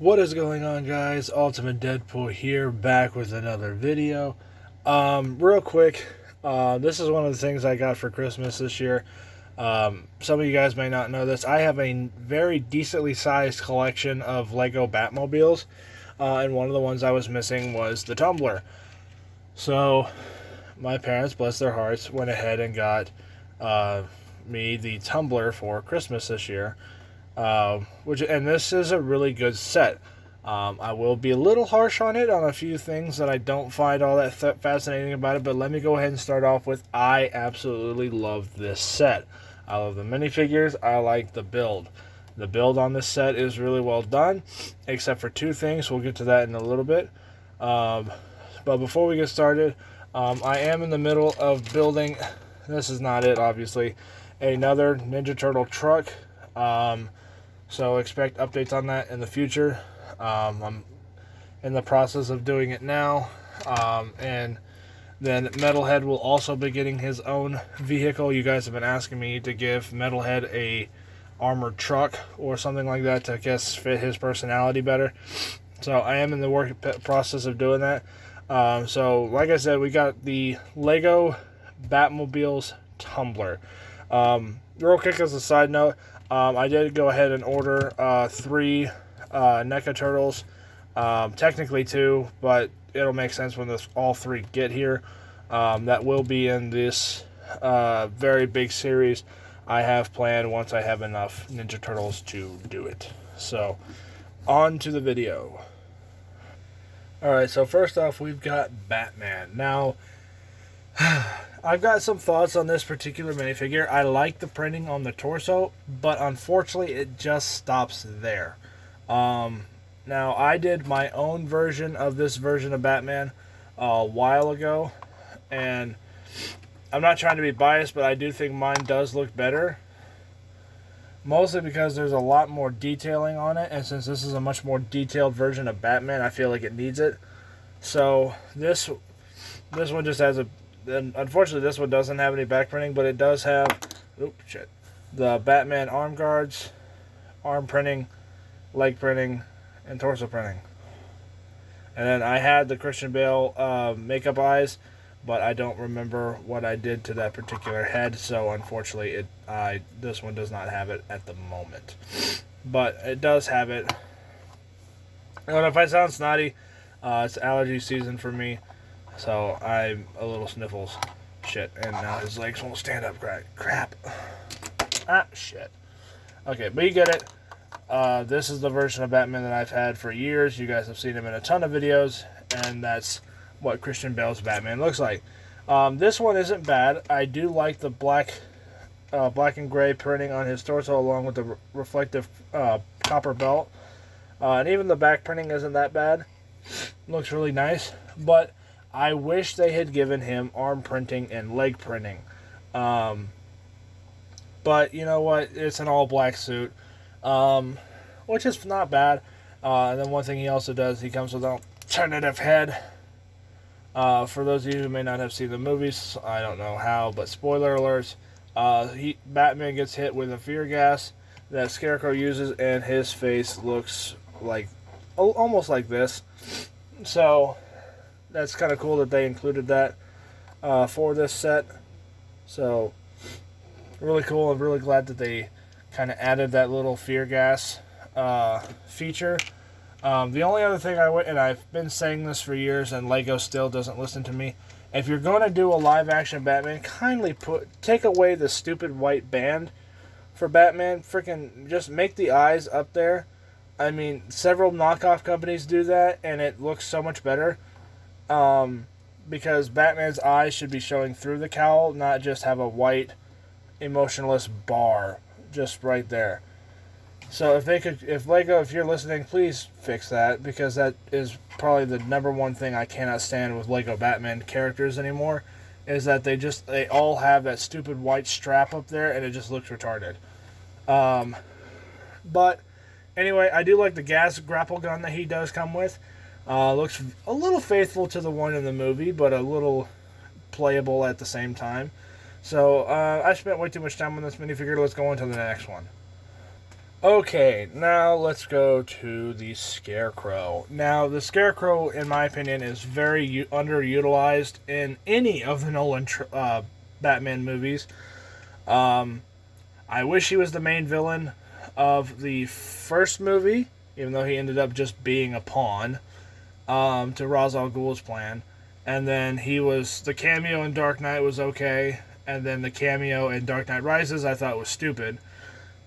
What is going on, guys? Ultimate Deadpool here, back with another video. Real quick, this is one of the things I got for Christmas this year. Some of you guys may not know this. I have a very decently sized collection of Lego Batmobiles, and one of the ones I was missing was the tumbler. So, my parents, bless their hearts, went ahead and got me the tumbler for Christmas this year. And this is a really good set. I will be a little harsh on it on a few things that I don't find all that fascinating about it, but let me go ahead and start off with I absolutely love this set. I love the minifigures. I like the build. The build on this set is really well done, except for two things. We'll get to that in a little bit. But before we get started, I am in the middle of building, this is not it obviously, another Ninja Turtle truck. So expect updates on that in the future. I'm in the process of doing it now. And then Metalhead will also be getting his own vehicle. You guys have been asking me to give Metalhead a armored truck or something like that to, I guess, fit his personality better. So I am in the process of doing that. So like I said, we got the Lego Batmobiles tumbler. Real quick as a side note, I did go ahead and order 3 NECA Turtles. Technically 2, but it'll make sense when all 3 get here. That will be in this very big series I have planned once I have enough Ninja Turtles to do it. So, on to the video. Alright, so first off, we've got Batman. Now, I've got some thoughts on this particular minifigure. I like the printing on the torso, but unfortunately it just stops there. Now, I did my own version of this version of Batman a while ago, and I'm not trying to be biased, but I do think mine does look better. Mostly because there's a lot more detailing on it, and since this is a much more detailed version of Batman, I feel like it needs it. So, this one just has unfortunately, this one doesn't have any back printing, but it does have, the Batman arm guards, arm printing, leg printing, and torso printing. And then I had the Christian Bale makeup eyes, but I don't remember what I did to that particular head, so unfortunately, this one does not have it at the moment. But it does have it. And if I sound snotty, it's allergy season for me. So I'm a little sniffles. Shit. And now his legs won't stand up. Crap. Shit. Okay, but you get it. This is the version of Batman that I've had for years. You guys have seen him in a ton of videos. And that's what Christian Bale's Batman looks like. This one isn't bad. I do like the black and gray printing on his torso along with the reflective copper belt. And even the back printing isn't that bad. Looks really nice. But I wish they had given him arm printing and leg printing. But you know what? It's an all-black suit, which is not bad. And then one thing he also does, he comes with an alternative head. For those of you who may not have seen the movies, I don't know how, but spoiler alerts, Batman gets hit with a fear gas that Scarecrow uses, and his face looks like almost like this. So that's kind of cool that they included that for this set. So, really cool. I'm really glad that they kind of added that little fear gas feature. The only other thing and I've been saying this for years, and Lego still doesn't listen to me. If you're going to do a live-action Batman, kindly take away the stupid white band for Batman. Freaking just make the eyes up there. I mean, several knockoff companies do that, and it looks so much better. Because Batman's eyes should be showing through the cowl, not just have a white, emotionless bar just right there. So if Lego, if you're listening, please fix that, because that is probably the number one thing I cannot stand with Lego Batman characters anymore, is that they all have that stupid white strap up there, and it just looks retarded. But anyway, I do like the gas grapple gun that he does come with. Looks a little faithful to the one in the movie, but a little playable at the same time. So, I spent way too much time on this minifigure. Let's go on to the next one. Okay, now let's go to the Scarecrow. Now, the Scarecrow, in my opinion, is very underutilized in any of the Nolan Batman movies. Um, I wish he was the main villain of the first movie, even though he ended up just being a pawn to Ra's al Ghul's plan. And then the cameo in Dark Knight was okay, and then the cameo in Dark Knight Rises I thought was stupid.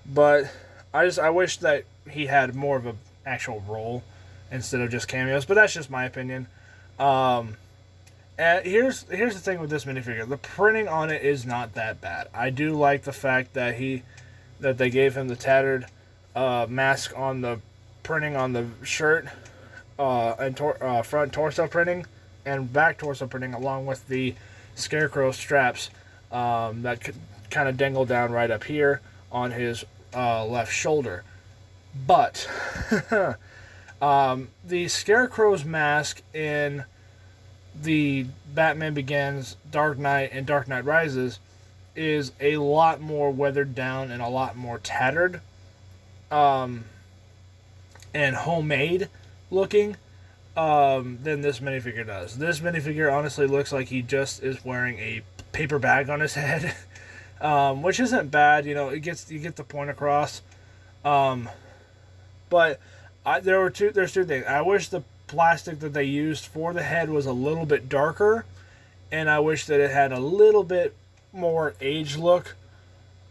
But I wish that he had more of an actual role instead of just cameos. But that's just my opinion. And here's the thing with this minifigure: the printing on it is not that bad. I do like the fact that they gave him the tattered mask on the printing on the shirt and front torso printing and back torso printing, along with the Scarecrow straps that could kind of dangle down right up here on his left shoulder. But the Scarecrow's mask in the Batman Begins, Dark Knight, and Dark Knight Rises is a lot more weathered down and a lot more tattered and homemade looking than this minifigure does. This minifigure honestly looks like he just is wearing a paper bag on his head, which isn't bad. You know, you get the point across. But there's two things. I wish the plastic that they used for the head was a little bit darker, and I wish that it had a little bit more age look.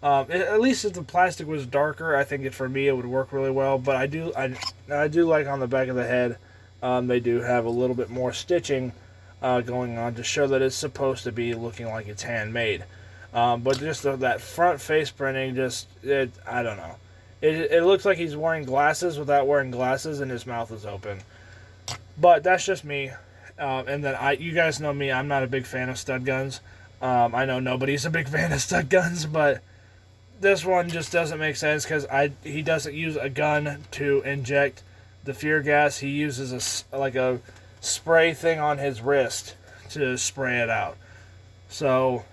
At least if the plastic was darker, I think for me it would work really well. But I do like on the back of the head, they do have a little bit more stitching going on to show that it's supposed to be looking like it's handmade. But just that front face printing, I don't know. It looks like he's wearing glasses without wearing glasses, and his mouth is open. But that's just me. And then you guys know me. I'm not a big fan of stud guns. I know nobody's a big fan of stud guns, but this one just doesn't make sense because he doesn't use a gun to inject the fear gas. He uses a spray thing on his wrist to spray it out. So,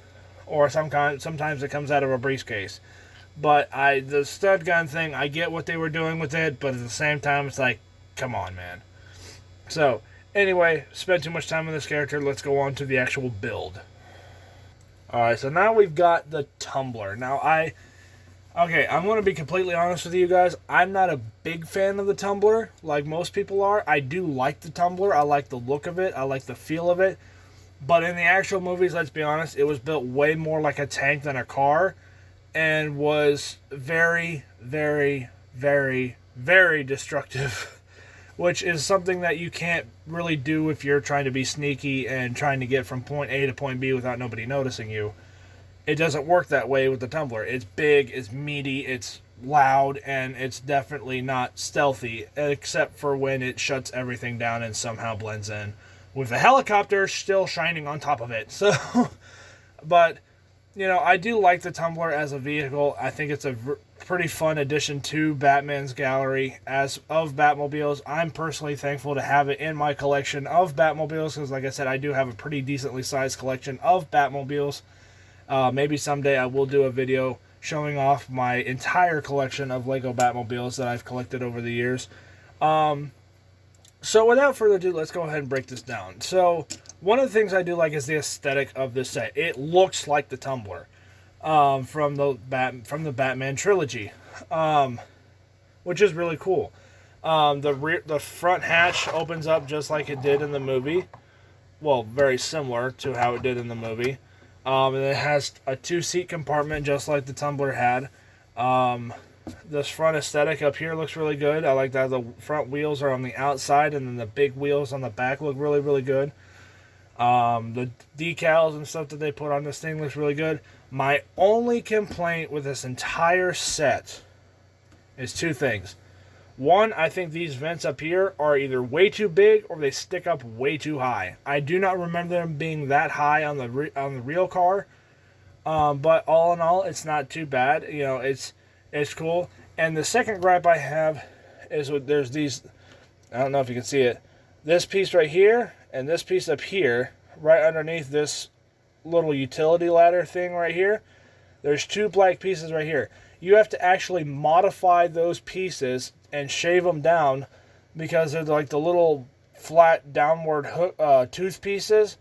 or sometimes it comes out of a briefcase. But the stud gun thing, I get what they were doing with it, but at the same time, it's like, come on, man. So, anyway, spent too much time on this character. Let's go on to the actual build. Alright, so now we've got the tumbler. Now, I'm going to be completely honest with you guys. I'm not a big fan of the tumbler, like most people are. I do like the tumbler. I like the look of it. I like the feel of it. But in the actual movies, let's be honest, it was built way more like a tank than a car, and was very, very, very, very destructive, which is something that you can't really do if you're trying to be sneaky and trying to get from point A to point B without nobody noticing you. It doesn't work that way with the tumbler. It's big, it's meaty, it's loud, and it's definitely not stealthy, except for when it shuts everything down and somehow blends in with a helicopter still shining on top of it. So, but you know, I do like the tumbler as a vehicle. I think it's a pretty fun addition to Batman's gallery of Batmobiles. I'm personally thankful to have it in my collection of Batmobiles because, like I said, I do have a pretty decently sized collection of Batmobiles. Maybe someday I will do a video showing off my entire collection of Lego Batmobiles that I've collected over the years. So without further ado, let's go ahead and break this down. So one of the things I do like is the aesthetic of this set. It looks like the tumbler from the Batman trilogy, which is really cool. The front hatch opens up just like it did in the movie. Well, very similar to how it did in the movie. And it has a 2-seat compartment just like the tumbler had. This front aesthetic up here looks really good. I like that the front wheels are on the outside and then the big wheels on the back look really, really good. The decals and stuff that they put on this thing looks really good. My only complaint with this entire set is two things. One, I think these vents up here are either way too big or they stick up way too high. I do not remember them being that high on the real car. But all in all, it's not too bad. You know, it's cool. And the second gripe I have is there's these, I don't know if you can see it, this piece right here and this piece up here, right underneath this little utility ladder thing right here. There's two black pieces right here. you have to actually modify those pieces and shave them down because they're like the little flat downward hook, tooth pieces,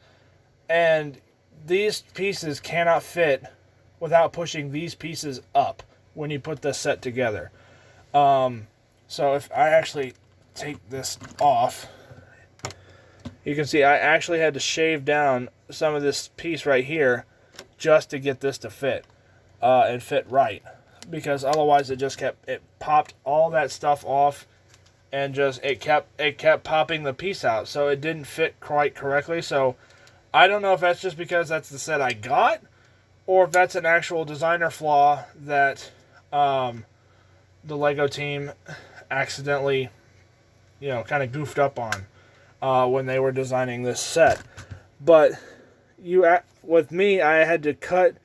and these pieces cannot fit without pushing these pieces up when you put this set together. So if I actually take this off, you can see I actually had to shave down some of this piece right here just to get this to fit and fit right, because otherwise it popped all that stuff off, and just it kept popping the piece out, so it didn't fit quite correctly. So I don't know if that's just because that's the set I got, or if that's an actual designer flaw that the Lego team accidentally, kind of goofed up on when they were designing this set. But with me, I had to cut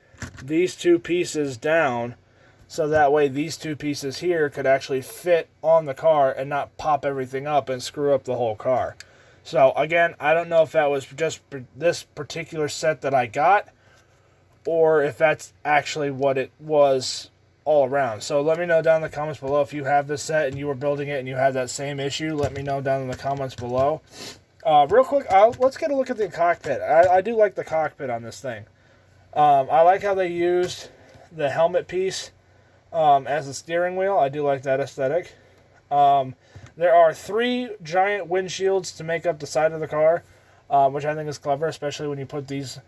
these two pieces down so that way these two pieces here could actually fit on the car and not pop everything up and screw up the whole car. So again, I don't know if that was just this particular set that I got, or if that's actually what it was all around. So let me know down in the comments below if you have this set and you were building it and you had that same issue. Let me know down in the comments below. Real quick, let's get a look at the cockpit. I do like the cockpit on this thing. I like how they used the helmet piece as a steering wheel. I do like that aesthetic. There are 3 giant windshields to make up the side of the car, which I think is clever, especially when you put these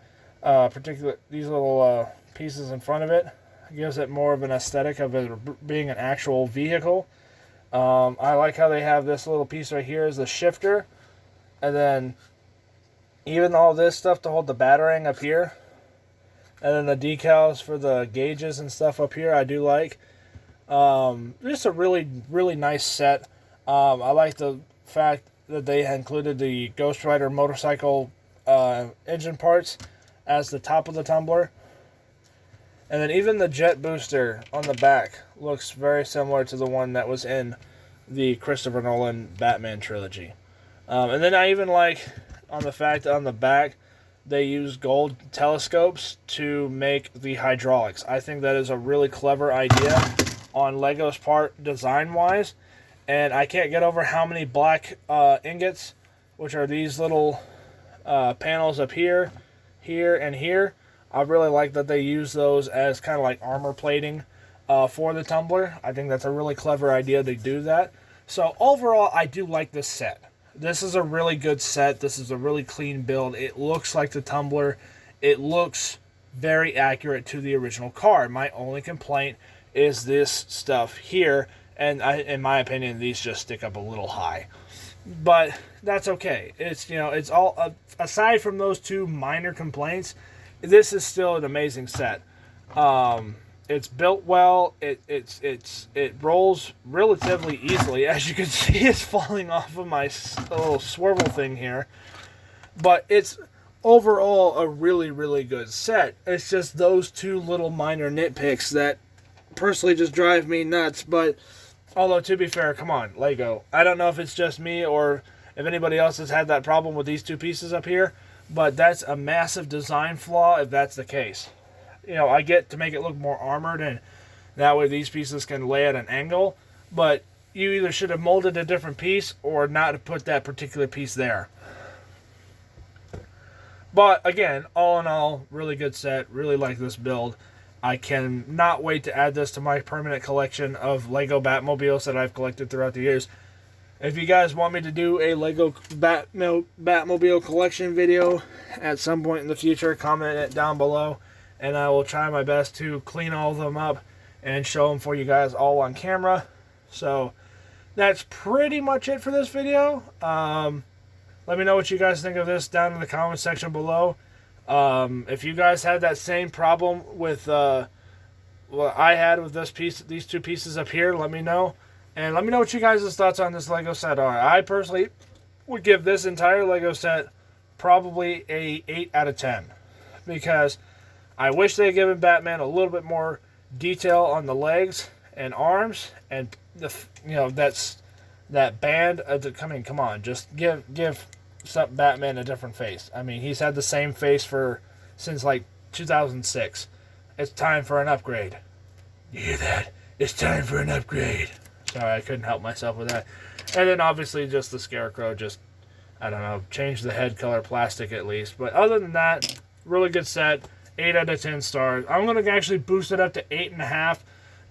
little pieces in front of it. It gives it more of an aesthetic of it being an actual vehicle. I like how they have this little piece right here as the shifter, and then even all this stuff to hold the batarang up here, and then the decals for the gauges and stuff up here. I do like. Just a really, really nice set. I like the fact that they included the Ghost Rider motorcycle engine parts as the top of the tumbler. And then even the jet booster on the back looks very similar to the one that was in the Christopher Nolan Batman trilogy. And then I even like on the fact that on the back they use gold telescopes to make the hydraulics. I think that is a really clever idea on Lego's part design-wise. And I can't get over how many black ingots, which are these little panels up here, here, and here. I really like that they use those as kind of like armor plating for the tumbler. I think that's a really clever idea to do that. So overall, I do like this set. This is a really good set. This is a really clean build. It looks like the tumbler. It looks very accurate to the original car. My only complaint is this stuff here. And in my opinion, these just stick up a little high. But that's okay. It's, it's all, aside from those 2 minor complaints, this is still an amazing set. It's built well. It rolls relatively easily. As you can see, it's falling off of my little swivel thing here. But it's overall a really, really good set. It's just those 2 little minor nitpicks that personally just drive me nuts. But although, to be fair, come on, Lego. I don't know if it's just me or if anybody else has had that problem with these 2 pieces up here. But that's a massive design flaw if that's the case. I get to make it look more armored, and that way these pieces can lay at an angle. But you either should have molded a different piece or not have put that particular piece there. But again, all in all, really good set. Really like this build. I cannot wait to add this to my permanent collection of Lego Batmobiles that I've collected throughout the years. If you guys want me to do a Lego Batmobile collection video at some point in the future, comment it down below, and I will try my best to clean all of them up and show them for you guys all on camera. So that's pretty much it for this video. Let me know what you guys think of this down in the comment section below. If you guys had that same problem with what I had with these 2 pieces up here, let me know. And let me know what you guys' thoughts on this Lego set are. I personally would give this entire Lego set probably a 8 out of 10. Because I wish they had given Batman a little bit more detail on the legs and arms. And, that band. Come on. Just give Batman a different face. I mean, he's had the same face since like 2006. It's time for an upgrade. You hear that? It's time for an upgrade. Sorry, I couldn't help myself with that. And then obviously just the Scarecrow, just, I don't know, change the head color plastic at least. But other than that, really good set. 8 out of 10 stars. I'm going to actually boost it up to 8.5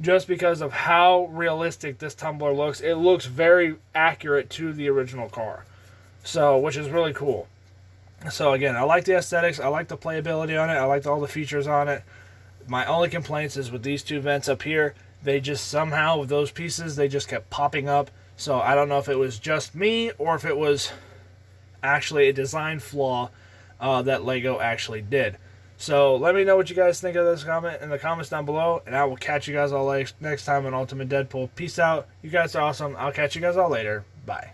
just because of how realistic this tumbler looks. It looks very accurate to the original car. So, which is really cool. So again, I like the aesthetics. I like the playability on it. I like all the features on it. My only complaints is with these two vents up here. They just somehow, with those pieces, they just kept popping up. So I don't know if it was just me or if it was actually a design flaw that Lego actually did. So let me know what you guys think of this comment in the comments down below, and I will catch you guys all next time on Ultimate Deadpool. Peace out. You guys are awesome. I'll catch you guys all later. Bye.